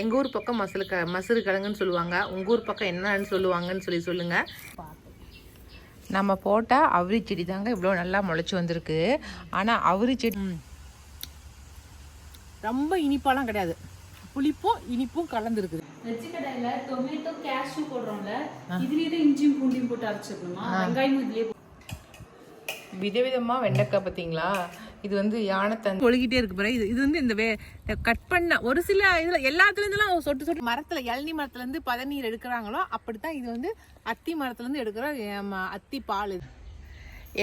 எங்கள் ஊர் பக்கம் மசுறு கிழங்குன்னு சொல்லுவாங்க. உங்கள் ஊர் பக்கம் என்னன்னு சொல்லுவாங்கன்னு சொல்லுங்கள். நம்ம போட்ட அவரி செடி தாங்க இவ்வளோ நல்லா முளைச்சி வந்திருக்கு. ஆனால் அவரி செடி ரொம்ப இனிப்பாலாம் கிடையாது, புளிப்பும் இனிப்பும் கலந்துருக்குது. வெஜ்ஜு கடையில டொமேட்டோ கேஷ்யூ போடுறோம்ல, இதுலயே இஞ்சியும் பூண்டியும் போட்டு அரைச்சிடணுமா? வெங்காயமும் இதுலயே விதவிதமாக வெண்டைக்காய் பார்த்தீங்களா? இது வந்து யானை தந்து ஒழுகிட்டே இருக்கு பாரு. இது வந்து இந்த கட் பண்ண ஒரு சில இதில் எல்லாத்துலேருந்துலாம் சொட்டு சொட்டு மரத்தில் இளநீ மரத்துலேருந்து பதநீர் எடுக்கிறாங்களோ அப்படித்தான் இது வந்து அத்தி மரத்துலேருந்து எடுக்கிற அத்தி பால். இது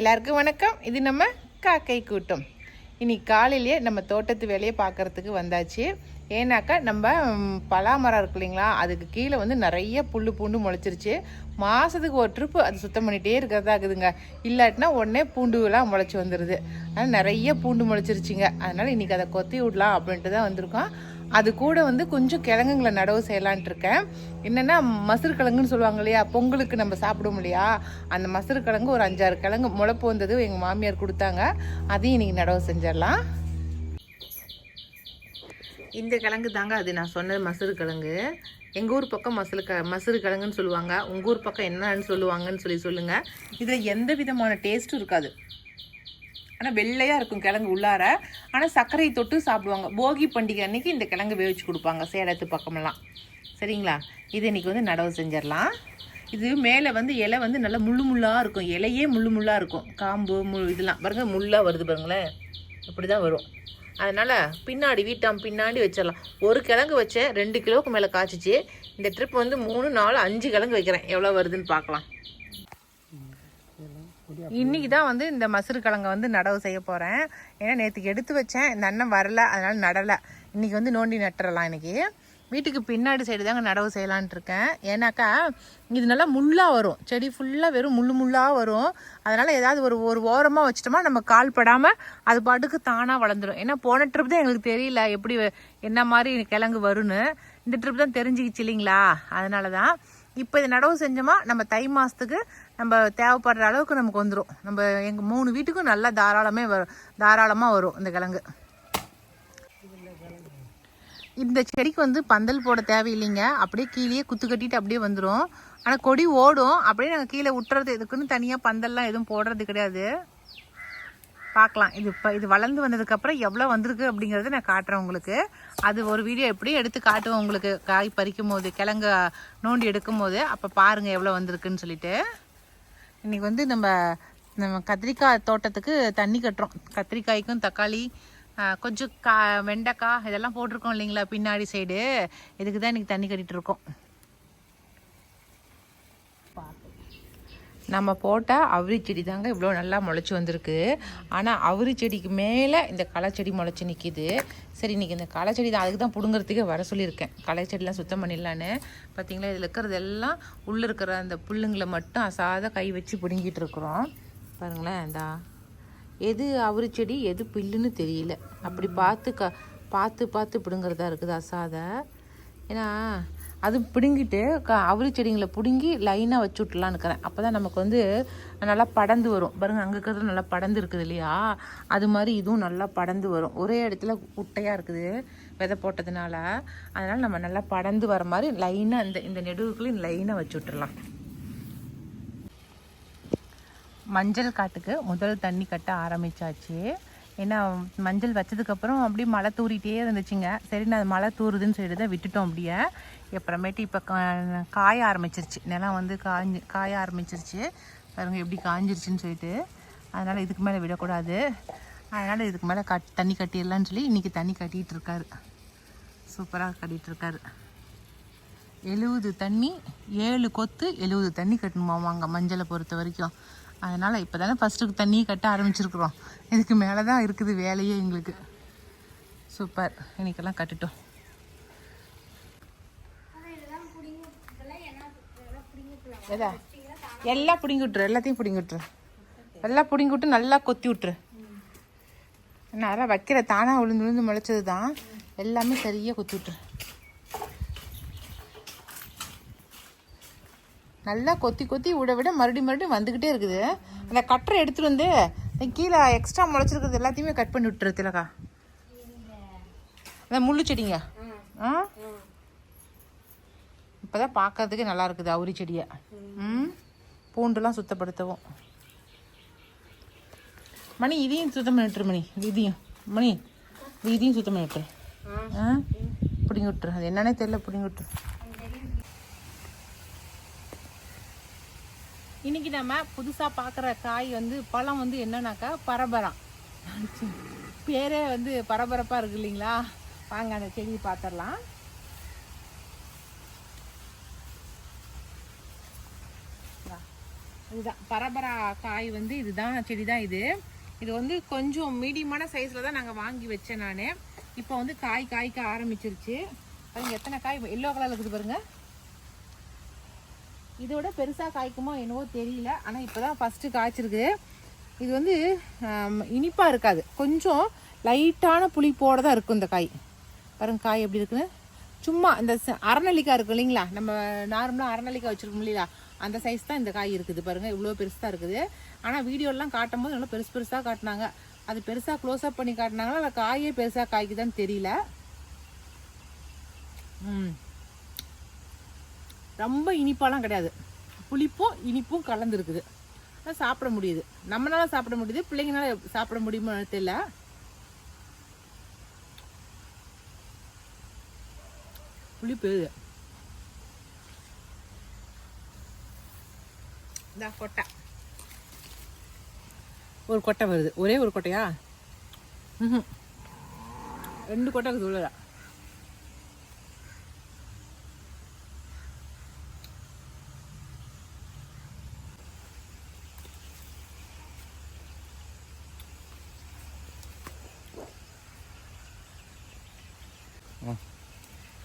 எல்லாருக்கும் வணக்கம். இது நம்ம காக்கை கூட்டம். இன்னைக்கு காலையிலேயே நம்ம தோட்டத்து வேலையை பார்க்கறதுக்கு வந்தாச்சு. ஏன்னாக்கா நம்ம பலாமரம் இருக்கு இல்லைங்களா, அதுக்கு கீழே வந்து நிறைய புல் பூண்டு முளைச்சிருச்சு. மாதத்துக்கு ஒரு ட்ரிப்பு அது சுத்தம் பண்ணிகிட்டே இருக்கிறதா இருக்குதுங்க. இல்லாட்டினா உடனே பூண்டுலாம் முளைச்சி வந்துடுது. அதனால் நிறைய பூண்டு முளைச்சிருச்சிங்க. அதனால் இன்றைக்கி அதை கொத்தி விடலாம் அப்படின்ட்டு தான் வந்திருக்கோம். அது கூட வந்து கொஞ்சம் கிழங்குங்களை நடவு செய்யலான்ட்டு இருக்கேன். என்னென்னா மசுறு கிழங்குன்னு சொல்லுவாங்க இல்லையா, பொங்கலுக்கு நம்ம சாப்பிடுவோம் இல்லையா, அந்த மசுறு கிழங்கு ஒரு 5-6 கிழங்கு முளைப்பு வந்தது எங்கள் மாமியார் கொடுத்தாங்க. அதையும் இன்றைக்கி நடவு செஞ்சிடலாம். இந்த கிழங்கு தாங்க அது நான் சொன்னது மசுறு கிழங்கு. எங்கள் ஊர் பக்கம் மசுறு கிழங்குன்னு சொல்லுவாங்க. உங்கள் ஊர் பக்கம் என்னன்னு சொல்லுவாங்கன்னு சொல்லுங்கள். இதில் எந்த விதமான டேஸ்ட்டும் இருக்காது. ஆனால் வெள்ளையாக இருக்கும் கிழங்கு உள்ளார. ஆனால் சர்க்கரை தொட்டு சாப்பிடுவாங்க. போகி பண்டிகை அன்றைக்கி இந்த கிழங்கு வேவிச்சு கொடுப்பாங்க சேலத்து பக்கமெல்லாம். சரிங்களா? இது இன்றைக்கி வந்து நடவு செஞ்சிடலாம். இது மேலே வந்து இலை வந்து நல்லா முள்ளாக இருக்கும். இலையே முள்ளாக இருக்கும். காம்பு இதெல்லாம் பாருங்க முள்ளாக வருது பாருங்களேன். இப்படி தான் வரும். அதனால் பின்னாடி பின்னாடி வச்சிடலாம். ஒரு கிழங்கு வச்சேன் 2 கிலோவுக்கு மேலே காய்ச்சிச்சு. இந்த ட்ரிப் வந்து 3, 4, 5 கிழங்கு வைக்கிறேன். எவ்வளோ வருதுன்னு பார்க்கலாம். இன்றைக்கி தான் வந்து இந்த மசுறு கிழங்கை வந்து நடவு செய்ய போகிறேன். ஏன்னா நேற்றுக்கு எடுத்து வச்சேன், இந்த அண்ணன் வரலை, அதனால் நடலை. இன்றைக்கி வந்து நோண்டி நட்டுறலாம். இன்றைக்கி வீட்டுக்கு பின்னாடி சைடு தாங்க நடவு செய்யலான்ட்டு இருக்கேன். ஏன்னாக்கா இது நல்லா முள்ளாக வரும். செடி ஃபுல்லாக வெறும் முள்ளாக வரும். அதனால் ஏதாவது ஒரு ஓரமாக வச்சிட்டோமா நம்ம கால் படாமல் அது பாட்டுக்கு தானாக வளர்ந்துடும். ஏன்னா போன ட்ரிப் தான் எங்களுக்கு தெரியல எப்படி என்ன மாதிரி கிழங்கு வரும்னு. இந்த ட்ரிப் தான் தெரிஞ்சுக்கிச்சு இல்லைங்களா? அதனால தான் இப்போ இது நடவு செஞ்சோமா நம்ம தை மாதத்துக்கு நம்ம தேவைப்படுற அளவுக்கு நமக்கு வந்துடும். நம்ம எங்கள் 3 வீட்டுக்கும் நல்லா தாராளமாக வரும் இந்த கிழங்கு. இந்த செடிக்கு வந்து பந்தல் போட தேவையில்லைங்க. அப்படியே கீழே குத்து கட்டிட்டு அப்படியே வந்துடும். ஆனால் கொடி ஓடும். அப்படியே நாங்கள் கீழே விட்டுறது. இதுக்குன்னு தனியாக பந்தல்லாம் எதுவும் போடுறது கிடையாது. பார்க்கலாம். இது வளர்ந்து வந்ததுக்கப்புறம் எவ்வளோ வந்திருக்கு அப்படிங்கிறத நான் காட்டுறேன் உங்களுக்கு. அது ஒரு வீடியோ எப்படியும் எடுத்து காட்டுவேன் உங்களுக்கு. காய் பறிக்கும் போது கிழங்கு நோண்டி எடுக்கும் போது அப்போ பாருங்கள் எவ்வளோ வந்திருக்குன்னு சொல்லிட்டு. இன்றைக்கி வந்து நம்ம கத்திரிக்காய் தோட்டத்துக்கு தண்ணி கட்டுறோம். கத்திரிக்காய்க்கும் தக்காளி கொஞ்சம் வெண்டைக்காய் இதெல்லாம் போட்டிருக்கோம் இல்லைங்களா பின்னாடி சைடு. இதுக்கு தான் இன்றைக்கி தண்ணி கட்டிகிட்டு இருக்கோம். நம்ம போட்ட அவரி செடி தாங்க இவ்வளோ நல்லா முளைச்சி வந்திருக்கு. ஆனால் அவரி செடிக்கு மேலே இந்த களை செடி முளைச்சி நிற்கிது. சரி, இன்றைக்கி இந்த களை செடி தான், அதுக்கு தான் பிடுங்கிறதுக்கே வர சொல்லியிருக்கேன். களை செடிலாம் சுத்தம் பண்ணிடலான்னு. பார்த்தீங்களா, இதில் இருக்கிறதெல்லாம் உள்ளே இருக்கிற அந்த புல்லுங்களை மட்டும் அசாத கை வச்சு பிடுங்கிட்டு இருக்கிறோம். பாருங்களேன், எது அவரி செடி எது புல்லுன்னு தெரியல. அப்படி பார்த்து பிடுங்கிறதா இருக்குது அசாத. ஏன்னா அது பிடுங்கிட்டு அவரி செடிங்களை பிடுங்கி லைனாக வச்சு விட்லான்னு இருக்கிறேன். அப்போ தான் நமக்கு வந்து நல்லா படர்ந்து வரும். பாருங்கள், அங்கே இருக்கிறது நல்லா படர்ந்து இருக்குது இல்லையா, அது மாதிரி இதுவும் நல்லா படர்ந்து வரும். ஒரே இடத்துல குட்டையாக இருக்குது விதை போட்டதுனால. அதனால் நம்ம நல்லா படர்ந்து வர மாதிரி லைனாக இந்த நெடுவுக்குள்ளேயும் லைனாக வச்சு விட்டுறலாம். மஞ்சள் காட்டுக்கு முதல் தண்ணி கட்ட ஆரம்பித்தாச்சு. ஏன்னா மஞ்சள் வச்சதுக்கப்புறம் அப்படியே மழை தூரிகிட்டே இருந்துச்சுங்க. சரி, நான் மழை தூருதுன்னு சொல்லிட்டு தான் விட்டுட்டோம் அப்படியே. அப்புறமேட்டு இப்போ காய ஆரம்பிச்சிருச்சு. நிலம் வந்து காய ஆரம்பிச்சிருச்சு. பாருங்கள் எப்படி காஞ்சிருச்சுன்னு சொல்லிட்டு. அதனால் இதுக்கு மேலே விடக்கூடாது. அதனால் இதுக்கு மேலே தண்ணி கட்டிடலான்னு சொல்லி இன்றைக்கி தண்ணி கட்டிகிட்டு இருக்காரு. சூப்பராக கட்டிகிட்டு இருக்காரு. 70 தண்ணி 7 கொத்து 70 தண்ணி கட்டணுமாவாங்க மஞ்சளை பொறுத்த வரைக்கும். அதனால் இப்போ தானே ஃபஸ்ட்டுக்கு தண்ணி கட்ட ஆரம்பிச்சிருக்குறோம். இதுக்கு மேலே தான் இருக்குது வேலையே எங்களுக்கு. சூப்பர், இன்னைக்கெல்லாம் கட்டுட்டோம். எல்லாம் பிடிங்கி விட்டுரு, எல்லாத்தையும் பிடிங்கி விட்டுரு. எல்லாம் பிடிங்கி விட்டு நல்லா கொத்தி விட்டுரு. அதெல்லாம் வைக்கிற தானாக விழுந்து முளைச்சது தான். எல்லாமே சரியாக கொத்தி விட்டுரு. நல்லா கொத்தி விட மறுபடியும் வந்துக்கிட்டே இருக்குது. அந்த கட்டரை எடுத்துகிட்டு வந்து கீழே எக்ஸ்ட்ரா முளைச்சிருக்கிறது எல்லாத்தையுமே கட் பண்ணி விட்டுரு திலகா. அதான் முள்ளு செடிங்க. இப்போதான் பார்க்கறதுக்கு நல்லா இருக்குது அவுரி செடியை. பூண்டுலாம் சுத்தப்படுத்தவும். மணி இதையும் சுத்தம் பண்ணிட்டுரு. மணி இதையும் மணி இதையும் சுத்தம் பண்ணிட்டுரு. பிடிங்கி விட்டுரு. அது என்னன்னே தெரியல, பிடிங்கி விட்டுரு. இன்னைக்கு நம்ம புதுசாக பார்க்குற காய் வந்து பழம் வந்து என்னன்னாக்கா பரபரம். பேரே வந்து பரபரப்பாக இருக்கு இல்லைங்களா? வாங்க அந்த செடியை பார்த்துடலாம். இதுதான் பரபரா காய் வந்து இதுதான் செடி தான் இது. இது வந்து கொஞ்சம் மீடியமான சைஸில் தான் நாங்கள் வாங்கி வச்சேன் நான். இப்போ வந்து காய்க்க ஆரம்பிச்சிருச்சு. அதுங்க எத்தனை காய் எல்லோ கலரில் இருக்குது பாருங்கள். இதோட பெருசாக காய்க்குமோ என்னவோ தெரியல. ஆனால் இப்போ தான் ஃபஸ்ட்டு காய்ச்சிருக்கு. இது வந்து இனிப்பாக இருக்காது, கொஞ்சம் லைட்டான புளிப்போடு தான் இருக்கும் இந்த காய். பாருங்க காய் எப்படி இருக்குன்னு. சும்மா இந்த அரநெல்லிக்காய் இருக்கும் இல்லைங்களா, நம்ம நார்மலாக அரநெல்லிக்காய் வச்சுருக்கோம் இல்லையா, அந்த சைஸ் தான் இந்த காய் இருக்குது. பாருங்கள் இவ்வளோ பெருசாக இருக்குது. ஆனால் வீடியோலாம் காட்டும் போது நல்லா பெருசாக காட்டினாங்க. அது பெருசாக க்ளோஸ்அப் பண்ணி காட்டினாங்களா இல்லை காயே பெருசாக காய்க்குதான்னு தெரியல. ரொம்ப இனிப்பாலாம் கிடையாது, புளிப்பும் இனிப்பும் கலந்துருக்குது. சாப்பிட முடியுது, நம்மளால சாப்பிட முடியுது, பிள்ளைங்களால சாப்பிட முடியுமோ தெரியல. புளிப்பு இந்த கொட்டை, ஒரு கொட்டை வருது. ஒரே ஒரு கொட்டையா? 2 கொட்டை இருக்குது உள்ள.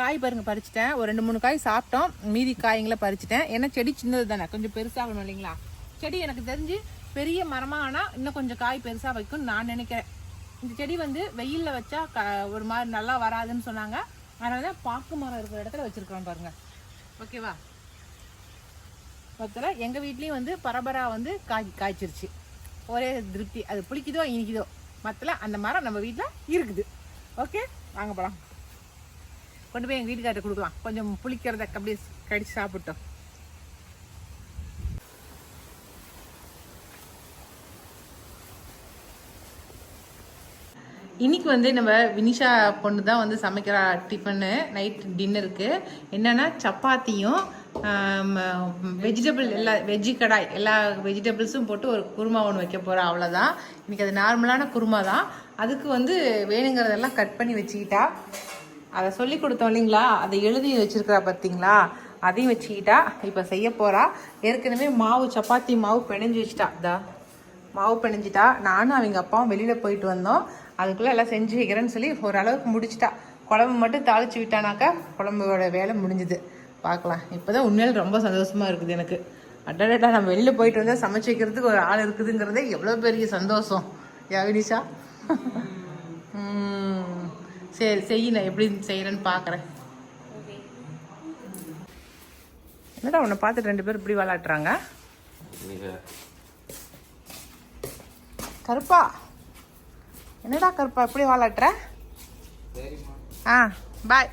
காய் பாருங்க பறிச்சிட்டேன். ஒரு 2-3 காய் சாப்பிட்டோம், மீதி காய்களை பறிச்சிட்டேன். ஏன்னா செடி சின்னது தானே, கொஞ்சம் பெருசாகணும் இல்லைங்களா. செடி எனக்கு தெரிஞ்சு பெரிய மரமாக ஆனால் இன்னும் கொஞ்சம் காய் பெருசாக வைக்கும்னு நான் நினைக்கிறேன். இந்த செடி வந்து வெயிலில் வச்சா ஒரு மாதிரி நல்லா வராதுன்னு சொன்னாங்க. அதனால தான் பாக்கு மரம் இருக்கிற இடத்துல வச்சுருக்கோம் பாருங்கள். ஓகேவா? மொத்தத்தில் எங்கள் வீட்லேயும் வந்து பரபரா வந்து காய்ச்சிருச்சு. ஒரே திருப்தி. அது புளிக்குதோ இனிக்குதோ, மொத்தத்தில் அந்த மரம் நம்ம வீட்டில் இருக்குது. ஓகே வாங்க போகலாம். கொண்டு போய் எங்கள் வீட்டுக்கார்ட்ட கொடுக்கலாம், கொஞ்சம் புளிக்கிறத அப்படியே கடிச்சு சாப்பிட்டோம். இன்னைக்கு வந்து நம்ம வினிஷா பொண்ணு தான் வந்து சமைக்கிறா டிஃபனு. நைட் டின்னருக்கு என்னென்னா சப்பாத்தியும் வெஜிடபிள் வெஜ்ஜி கடாய் எல்லா வெஜிடபிள்ஸும் போட்டு ஒரு குருமா ஒன்று வைக்க போகிறா. அவ்வளோதான். இன்னைக்கு அது நார்மலான குருமா தான். அதுக்கு வந்து வேணுங்கிறதெல்லாம் கட் பண்ணி வச்சுக்கிட்டா. அதை சொல்லி கொடுத்தோம் இல்லைங்களா, அதை எழுதி வச்சிருக்கிறா பார்த்தீங்களா, அதையும் வச்சுக்கிட்டா இப்போ செய்ய போகிறா. ஏற்கனவே சப்பாத்தி மாவு பிணைஞ்சு வச்சுட்டா. மாவு பிணைஞ்சிட்டா. நானும் அவங்க அப்பாவும் வெளியில் போயிட்டு வந்தோம். அதுக்குள்ளே எல்லாம் செஞ்சு வைக்கிறேன்னு சொல்லி ஓரளவுக்கு முடிச்சிட்டா. குழம்பு மட்டும் தாளிச்சு விட்டானாக்கா குழம்போட வேலை முடிஞ்சுது. பார்க்கலாம். இப்போ தான் உண்மையில ரொம்ப சந்தோஷமாக இருக்குது எனக்கு. அடடா, நம்ம வெளியில் போயிட்டு வந்தால் சமைச்சு வைக்கிறதுக்கு ஒரு ஆள் இருக்குதுங்கிறதே எவ்வளோ பெரிய சந்தோஷம். யா வினிஷா? சரி செய்யணும், எப்படி செய்யறேன்னு பார்க்குறேன். என்னடா உன்னை பார்த்துட்டு 2 பேர் இப்படி விளாட்டுறாங்க? கருப்பா, என்னடா கருப்பா எப்படி விளாட்டுற? பாய்.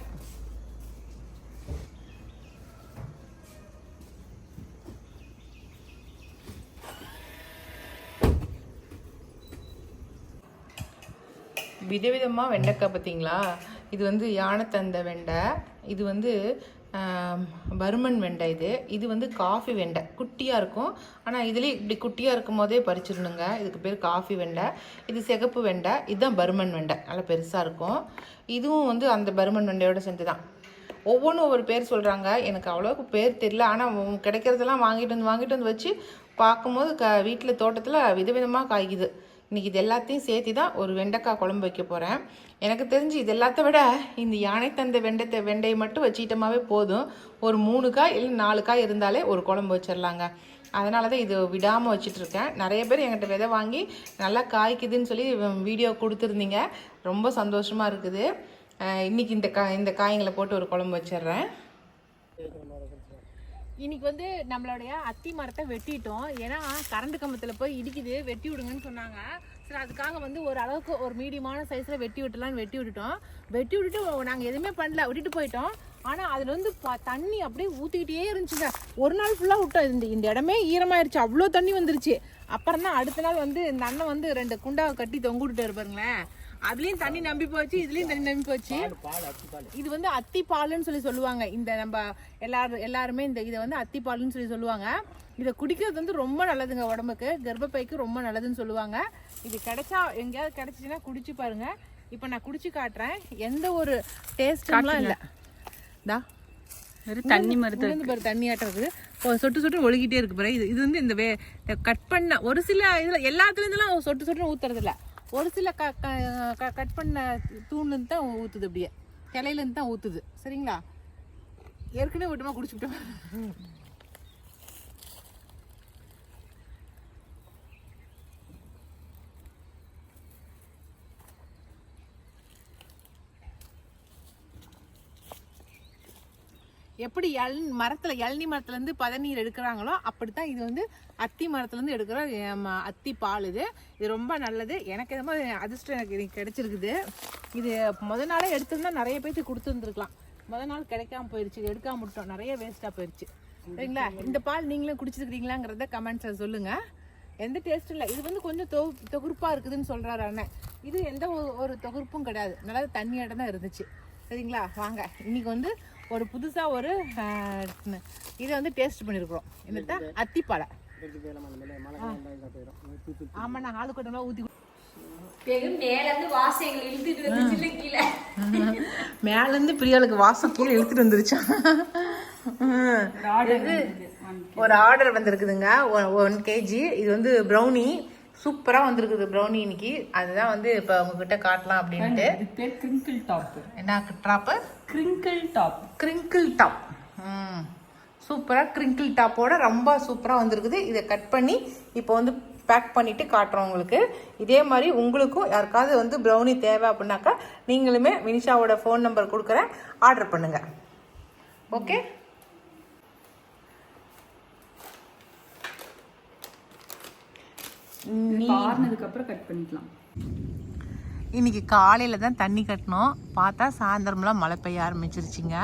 விதவிதமாக வெண்டைக்காய் பார்த்தீங்களா? இது வந்து யானைத்தந்த வெண்டை, இது வந்து பருமன் வெண்டை, இது வந்து காஃபி வெண்டை. குட்டியாக இருக்கும், ஆனால் இதுலேயே இப்படி குட்டியாக இருக்கும் போதே பறிச்சிடணுங்க. இதுக்கு பேர் காஃபி வெண்டை. இது சிகப்பு வெண்டை, இதுதான் பருமன் வெண்டை, நல்லா பெருசாக இருக்கும். இதுவும் வந்து அந்த பருமன் வெண்டையோடு சேர்ந்து தான். ஒவ்வொன்றும் ஒவ்வொரு பேர் சொல்கிறாங்க, எனக்கு அவ்வளோக்கு பேர் தெரியல. ஆனால் கிடைக்கிறதெல்லாம் வாங்கிட்டு வந்து வச்சு பார்க்கும்போது வீட்டில் தோட்டத்தில் விதவிதமாக காய்க்குது. இன்றைக்கி இது எல்லாத்தையும் சேர்த்து தான் ஒரு வெண்டைக்காய் குழம்பு வைக்க போகிறேன். எனக்கு தெரிஞ்சு இது எல்லாத்த விட இந்த யானைத்தந்த வெண்டையை மட்டும் வச்சுக்கிட்டோமாவே போதும். ஒரு 3 காய் இல்லை 4 காய் இருந்தாலே ஒரு குழம்பு வச்சிடலாங்க. அதனால தான் இது விடாமல் வச்சிட்ருக்கேன். நிறைய பேர் என்கிட்ட விதை வாங்கி நல்லா காய்க்குதுன்னு சொல்லி வீடியோ கொடுத்துருந்தீங்க. ரொம்ப சந்தோஷமாக இருக்குது. இன்றைக்கி இந்த காய்களை போட்டு ஒரு குழம்பு வச்சிடுறேன். இன்னைக்கு வந்து நம்மளுடைய அத்தி மரத்தை வெட்டிட்டோம். ஏன்னா கரண்ட் கம்பத்தில் போய் இடிக்குது, வெட்டி விடுங்கன்னு சொன்னாங்க. சரி, அதுக்காக வந்து ஒரு அளவுக்கு ஒரு மீடியமான சைஸில் வெட்டி விட்டுலான்னு வெட்டி விட்டுட்டோம். வெட்டி விட்டுட்டு நாங்கள் எதுவுமே பண்ணல, விட்டுட்டு போயிட்டோம். ஆனால் அதில் வந்து தண்ணி அப்படியே ஊற்றிக்கிட்டே இருந்துச்சுங்க. ஒரு நாள் ஃபுல்லாக விட்டோம். இந்த இடமே ஈரமாயிருச்சு, அவ்வளோ தண்ணி வந்துருச்சு. அப்புறம் தான் அடுத்த நாள் வந்து இந்த அண்ணன் வந்து 2 குண்டாவை கட்டி தொங்க விட்டுட்டு இருப்பாருங்களேன். அதுலேயும் தண்ணி நம்பி போச்சு, இதுலேயும் தண்ணி நம்பி போச்சு. இது வந்து அத்திப்பாலுன்னு சொல்லுவாங்க. இந்த நம்ம எல்லாருமே இதை வந்து அத்திப்பாலுன்னு சொல்லுவாங்க. இதை குடிக்கிறது வந்து ரொம்ப நல்லதுங்க, உடம்புக்கு கர்ப்பப்பைக்கு ரொம்ப நல்லதுன்னு சொல்லுவாங்க. இது கிடைச்சா எங்கேயாவது கிடைச்சிச்சுன்னா குடிச்சு பாருங்க. இப்போ நான் குடிச்சு காட்டுறேன். எந்த ஒரு டேஸ்ட்லாம் இல்லை. தண்ணி மருந்து பாரு, தண்ணி ஆட்டம் இருக்குது, சொட்டு சொட்டு ஒழுகிட்டே இருக்கு பாரு. இது வந்து இந்த கட் பண்ண ஒரு சில இதில் எல்லாத்துலேருந்துலாம் சொட்டு சொட்டுன்னு ஊற்றுறது இல்லை. ஒரு சில கட் பண்ண தூண்லேருந்து தான் ஊற்றுது, அப்படியே கிளையிலேருந்து தான் ஊற்றுது. சரிங்களா? ஏற்கனவே விட்டுமா குடிச்சுக்கிட்டோம். எப்படி இளநீ மரத்துலேருந்து பதநீர் எடுக்கிறாங்களோ அப்படித்தான் இது வந்து அத்தி மரத்துலேருந்து எடுக்கிற அத்தி பால். இது ரொம்ப நல்லது. எனக்கு எதுவும் அதிர்ஷ்டம் எனக்கு கிடைச்சிருக்குது. இது முதல் நாளே எடுத்திருந்தா நிறைய பேருக்கு கொடுத்துருந்துருக்கலாம். முதல் நாள் கிடைக்காம போயிடுச்சு, எடுக்காம விட்டோம், நிறைய வேஸ்ட்டாக போயிடுச்சு. சரிங்களா? இந்த பால் நீங்களும் குடிச்சிருக்கிறீங்களாங்கிறத கமெண்ட்ஸில் சொல்லுங்கள். எந்த டேஸ்ட்டும் இல்லை. இது வந்து கொஞ்சம் தொகுப்பாக இருக்குதுன்னு சொல்கிறாரு அண்ணன். இது எந்த ஒரு தொகுப்பும் கிடையாது, நல்லா தண்ணியாட்டம் தான் இருந்துச்சு. சரிங்களா? வாங்க, இன்னைக்கு வந்து ஒரு புதுசாக ஒரு இதை வந்து டேஸ்ட் பண்ணியிருக்கிறோம். என்னத்த அத்திப்பாலை. ஆமாம், நான் ஆளு கொட்டலாம் ஊற்றி மேலேருந்து பிரியாளுக்கு வாசம் கீழே இழுத்துட்டு வந்துருச்சான். ஒரு ஆர்டர் வந்திருக்குதுங்க, 1 kg. இது வந்து ப்ரௌனி சூப்பராக வந்திருக்குது ப்ரௌனி இன்னைக்கு. அதுதான் வந்து இப்போ உங்ககிட்ட காட்டலாம் அப்படின்ட்டு. Crinkle top. என்ன டாப்பு? Crinkle top. சூப்பராக கிரிங்கிள் டாப்போட ரொம்ப சூப்பராக வந்திருக்குது. இதை கட் பண்ணி இப்போ வந்து பேக் பண்ணிவிட்டு காட்டுறோம் உங்களுக்கு. இதே மாதிரி உங்களுக்கும் யாருக்காவது வந்து ப்ரௌனி தேவை அப்படின்னாக்கா நீங்களுமே வினிஷாவோட ஃபோன் நம்பர் கொடுக்குறேன், ஆர்டர் பண்ணுங்கள். ஓகே, அப்புறம் கட் பண்ணிக்கலாம். இன்னைக்கு காலையில் தான் தண்ணி கட்டினோம். பார்த்தா சாயந்தரம்லாம் மழை பெய்ய ஆரம்பிச்சிருச்சிங்க.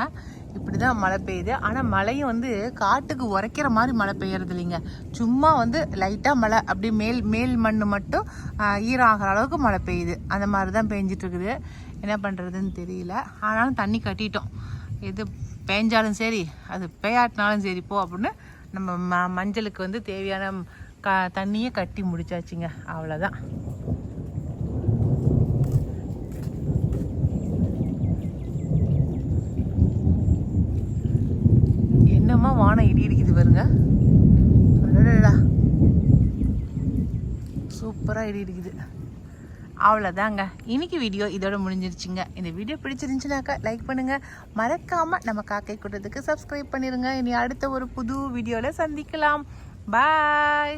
இப்படி தான் மழை பெய்யுது. ஆனால் மழையும் வந்து காட்டுக்கு உரைக்கிற மாதிரி மழை பெய்யறது இல்லைங்க. சும்மா வந்து லைட்டாக மழை, அப்படி மேல் மண் மட்டும் ஈரம் ஆகிற அளவுக்கு மழை பெய்யுது. அந்த மாதிரி தான் பெஞ்சிட்டு இருக்குது. என்ன பண்ணுறதுன்னு தெரியல. ஆனாலும் தண்ணி கட்டிட்டோம். எது பெஞ்சாலும் சரி, அது பெய்யாட்டினாலும் சரி போ அப்படின்னு நம்ம மஞ்சளுக்கு வந்து தேவையான தண்ணியை கட்டி முடிச்சாச்சுங்க. அவ்வளோதான். என்னமா வானம் இடி இடிக்குது பாருங்க. சூப்பராக இடி இடிக்குது. அவ்வளோதாங்க, இன்னைக்கு வீடியோ இதோட முடிஞ்சிருச்சுங்க. இந்த வீடியோ பிடிச்சிருந்துச்சுனாக்கா லைக் பண்ணுங்க, மறக்காம நம்ம காக்கை கூட்டத்துக்கு சப்ஸ்கிரைப் பண்ணிருங்க. இனி அடுத்த ஒரு புது வீடியோவில் சந்திக்கலாம். பாய்.